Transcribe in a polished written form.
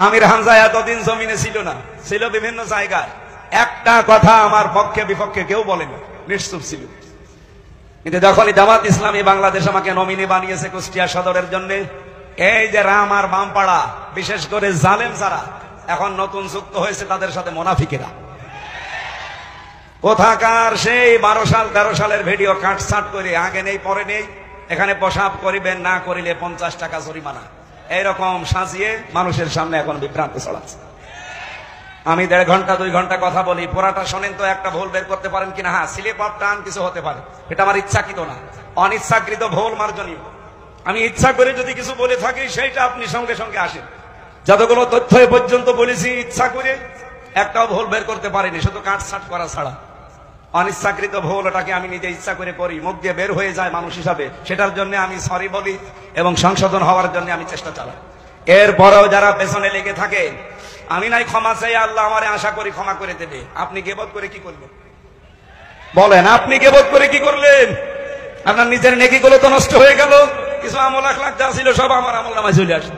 আমির হামজা এতদিন জমিনে ছিল না, ছিল বিভিন্ন জায়গায়। একটা কথা আমার পক্ষে বিপক্ষে কেউ বলেনি, নিশ্চুপ ছিল। কিন্তু যখনই জামাত ইসলামী বাংলাদেশ আমাকে নমিনি বানিয়েছে কুষ্টিয়া সদরের জন্য, এই যে রাম আর বামপাড়া, বিশেষ করে জালেম যারা এখন নতুন যুক্ত হয়েছে, তাদের সাথে মুনাফিকেরা, কোথাকার সেই 12 সাল 13 সালের ভিডিও কাটছাট করে আগে নেই পরে নেই, এখানে প্রসাব করিবেন, না করিলে 50 টাকা জরিমানা, এইরকম সাজিয়ে মানুষের সামনে এখন বিভ্রান্ত ছড়াচ্ছে। আমি 1.5 ঘন্টা 2 ঘন্টা কথা বলি, পুরাটা শোনেন তো একটা ভুল বের করতে পারেন কিনা? হ্যাঁ, স্লিপ অফ টাং কিছু হতে পারে, এটা আমার ইচ্ছাকৃত না, অনিচ্ছাকৃত ভুল মার্জনীয়। আমি ইচ্ছা করে যদি কিছু বলে থাকি, সেইটা আপনি সঙ্গে সঙ্গে আসেন। যতগুলো তথ্য এ পর্যন্ত বলেছি, ইচ্ছা করে একটাও ভুল বের করতে পারিনি, শুধু কাটছাট করা ছাড়া। অনিচ্ছাকৃত ভুল, ওটাকে আমি নিজে ইচ্ছা করে করি, মুখ দিয়ে বের হয়ে যায় মানুষ হিসাবে, সেটার জন্য আমি সরি বলি এবং সংশোধন হওয়ার জন্য আমি চেষ্টা চালাই। এরপরেও যারা পেছনে লেগে থাকে, আমি নাই ক্ষমা চাই, আল্লাহ আমারে আশা করি ক্ষমা করে দেবে। আপনি গীবত করে কি করলেন বলেন? আপনি গীবত করে কি করলেন? আপনার নিজের নেকিগুলো তো নষ্ট হয়ে গেল, কিছু আমল আখলাক যা ছিল সব আমার আমল নামায় চলে আসে।